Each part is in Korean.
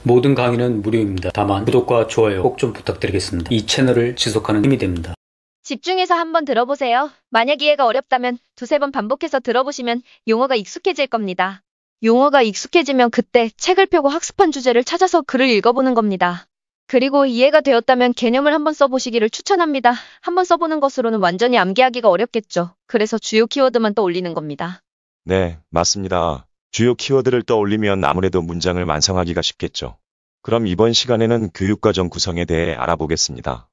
모든 강의는 무료입니다. 다만 구독과 좋아요 꼭 좀 부탁드리겠습니다. 이 채널을 지속하는 힘이 됩니다. 집중해서 한번 들어보세요. 만약 이해가 어렵다면 두세 번 반복해서 들어보시면 용어가 익숙해질 겁니다. 용어가 익숙해지면 그때 책을 펴고 학습한 주제를 찾아서 글을 읽어보는 겁니다. 그리고 이해가 되었다면 개념을 한번 써보시기를 추천합니다. 한번 써보는 것으로는 완전히 암기하기가 어렵겠죠. 그래서 주요 키워드만 떠올리는 겁니다. 네, 맞습니다. 주요 키워드를 떠올리면 아무래도 문장을 완성하기가 쉽겠죠. 그럼 이번 시간에는 교육과정 구성에 대해 알아보겠습니다.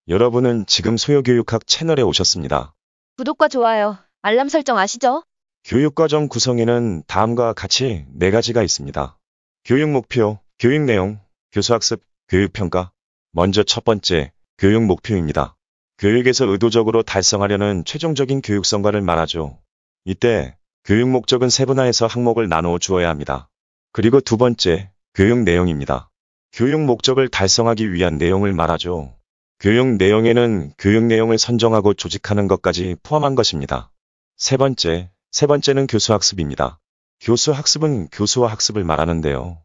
여러분은 지금 소요교육학 채널에 오셨습니다. 구독과 좋아요, 알람 설정 아시죠? 교육과정 구성에는 다음과 같이 4가지가 있습니다. 교육 목표, 교육 내용, 교수학습, 교육평가. 먼저 첫 번째, 교육 목표입니다. 교육에서 의도적으로 달성하려는 최종적인 교육 성과를 말하죠. 이때 교육 목적은 세분화해서 항목을 나누어 주어야 합니다. 그리고 두 번째, 교육 내용입니다. 교육 목적을 달성하기 위한 내용을 말하죠. 교육 내용에는 교육 내용을 선정하고 조직하는 것까지 포함한 것입니다. 세 번째는 교수학습입니다. 교수학습은 교수와 학습을 말하는데요.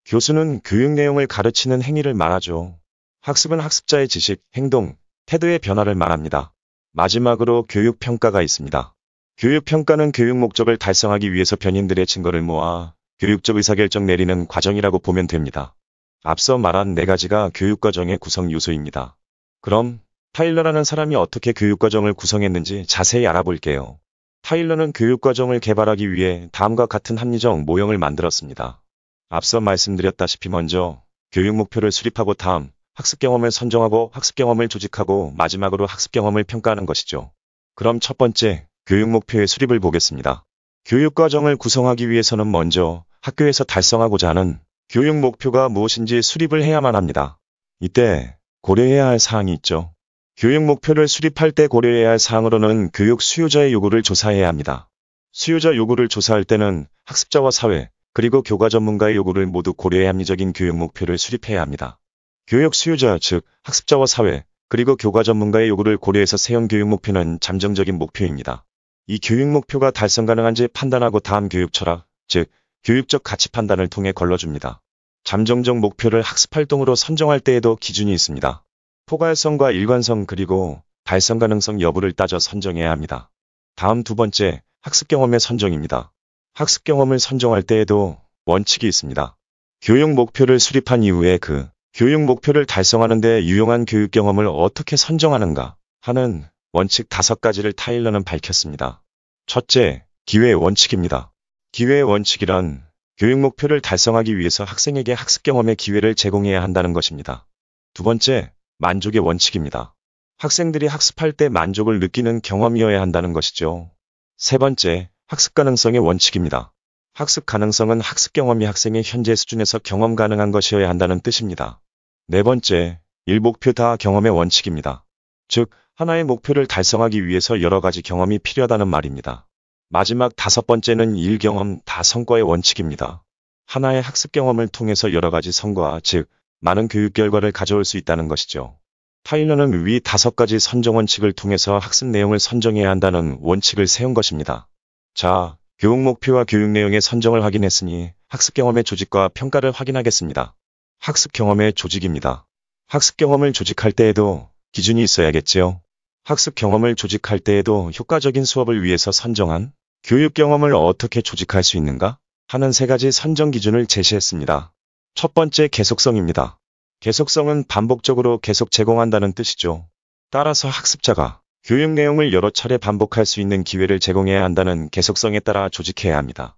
교수는 교육 내용을 가르치는 행위를 말하죠. 학습은 학습자의 지식, 행동, 태도의 변화를 말합니다. 마지막으로 교육평가가 있습니다. 교육평가는 교육 목적을 달성하기 위해서 변인들의 증거를 모아 교육적 의사결정 내리는 과정이라고 보면 됩니다. 앞서 말한 4가지가 교육과정의 구성 요소입니다. 그럼 타일러라는 사람이 어떻게 교육과정을 구성했는지 자세히 알아볼게요. 타일러는 교육과정을 개발하기 위해 다음과 같은 합리적 모형을 만들었습니다. 앞서 말씀드렸다시피 먼저 교육 목표를 수립하고 다음 학습 경험을 선정하고 학습 경험을 조직하고 마지막으로 학습 경험을 평가하는 것이죠. 그럼 첫 번째, 교육 목표의 수립을 보겠습니다. 교육과정을 구성하기 위해서는 먼저 학교에서 달성하고자 하는 교육 목표가 무엇인지 수립을 해야만 합니다. 이때 고려해야 할 사항이 있죠. 교육 목표를 수립할 때 고려해야 할 사항으로는 교육 수요자의 요구를 조사해야 합니다. 수요자 요구를 조사할 때는 학습자와 사회, 그리고 교과 전문가의 요구를 모두 고려해 합리적인 교육 목표를 수립해야 합니다. 교육 수요자, 즉 학습자와 사회, 그리고 교과 전문가의 요구를 고려해서 세운 교육 목표는 잠정적인 목표입니다. 이 교육 목표가 달성 가능한지 판단하고 다음 교육 철학, 즉 교육적 가치 판단을 통해 걸러줍니다. 잠정적 목표를 학습 활동으로 선정할 때에도 기준이 있습니다. 포괄성과 일관성 그리고 달성 가능성 여부를 따져 선정해야 합니다. 다음 두 번째, 학습 경험의 선정입니다. 학습 경험을 선정할 때에도 원칙이 있습니다. 교육 목표를 수립한 이후에 그 교육 목표를 달성하는 데 유용한 교육 경험을 어떻게 선정하는가 하는 원칙 5가지를 타일러는 밝혔습니다. 첫째, 기회의 원칙입니다. 기회의 원칙이란 교육 목표를 달성하기 위해서 학생에게 학습 경험의 기회를 제공해야 한다는 것입니다. 두 번째, 만족의 원칙입니다. 학생들이 학습할 때 만족을 느끼는 경험이어야 한다는 것이죠. 세 번째, 학습 가능성의 원칙입니다. 학습 가능성은 학습 경험이 학생의 현재 수준에서 경험 가능한 것이어야 한다는 뜻입니다. 네 번째, 일목표 다 경험의 원칙입니다. 즉, 하나의 목표를 달성하기 위해서 여러 가지 경험이 필요하다는 말입니다. 마지막 5번째는 일경험 다 성과의 원칙입니다. 하나의 학습 경험을 통해서 여러 가지 성과, 즉 많은 교육 결과를 가져올 수 있다는 것이죠. 타일러는 위 5가지 선정 원칙을 통해서 학습 내용을 선정해야 한다는 원칙을 세운 것입니다. 자, 교육 목표와 교육 내용의 선정을 확인했으니 학습 경험의 조직과 평가를 확인하겠습니다. 학습 경험의 조직입니다. 학습 경험을 조직할 때에도 기준이 있어야겠지요. 학습 경험을 조직할 때에도 효과적인 수업을 위해서 선정한 교육 경험을 어떻게 조직할 수 있는가 하는 3가지 선정 기준을 제시했습니다. 첫 번째, 계속성입니다. 계속성은 반복적으로 계속 제공한다는 뜻이죠. 따라서 학습자가 교육 내용을 여러 차례 반복할 수 있는 기회를 제공해야 한다는 계속성에 따라 조직해야 합니다.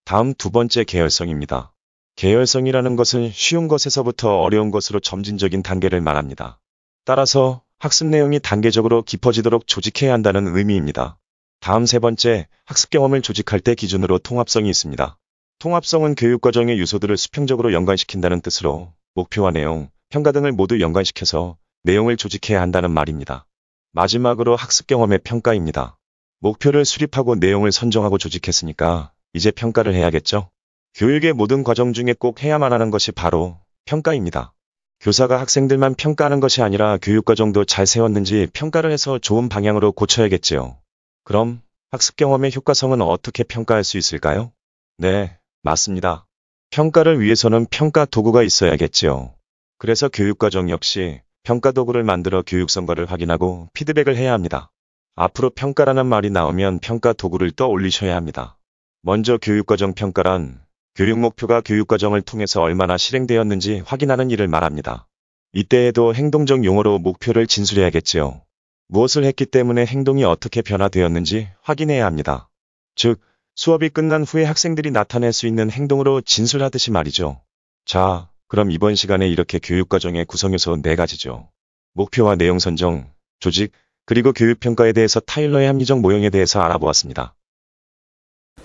다음 두 번째, 계열성입니다. 계열성이라는 것은 쉬운 것에서부터 어려운 것으로 점진적인 단계를 말합니다. 따라서 학습 내용이 단계적으로 깊어지도록 조직해야 한다는 의미입니다. 다음 세 번째, 학습 경험을 조직할 때 기준으로 통합성이 있습니다. 통합성은 교육과정의 요소들을 수평적으로 연관시킨다는 뜻으로 목표와 내용, 평가 등을 모두 연관시켜서 내용을 조직해야 한다는 말입니다. 마지막으로 학습 경험의 평가입니다. 목표를 수립하고 내용을 선정하고 조직했으니까 이제 평가를 해야겠죠? 교육의 모든 과정 중에 꼭 해야만 하는 것이 바로 평가입니다. 교사가 학생들만 평가하는 것이 아니라 교육과정도 잘 세웠는지 평가를 해서 좋은 방향으로 고쳐야겠지요. 그럼 학습 경험의 효과성은 어떻게 평가할 수 있을까요? 네, 맞습니다. 평가를 위해서는 평가 도구가 있어야겠지요. 그래서 교육과정 역시 평가 도구를 만들어 교육 성과를 확인하고 피드백을 해야 합니다. 앞으로 평가라는 말이 나오면 평가 도구를 떠올리셔야 합니다. 먼저 교육과정 평가란 교육 목표가 교육과정을 통해서 얼마나 실행되었는지 확인하는 일을 말합니다. 이때에도 행동적 용어로 목표를 진술해야겠지요. 무엇을 했기 때문에 행동이 어떻게 변화되었는지 확인해야 합니다. 즉, 수업이 끝난 후에 학생들이 나타낼 수 있는 행동으로 진술하듯이 말이죠. 자, 그럼 이번 시간에 이렇게 교육과정의 구성요소 4가지죠. 목표와 내용 선정, 조직, 그리고 교육평가에 대해서 타일러의 합리적 모형에 대해서 알아보았습니다.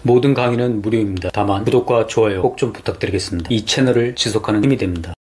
모든 강의는 무료입니다. 다만 구독과 좋아요 꼭 좀 부탁드리겠습니다. 이 채널을 지속하는 힘이 됩니다.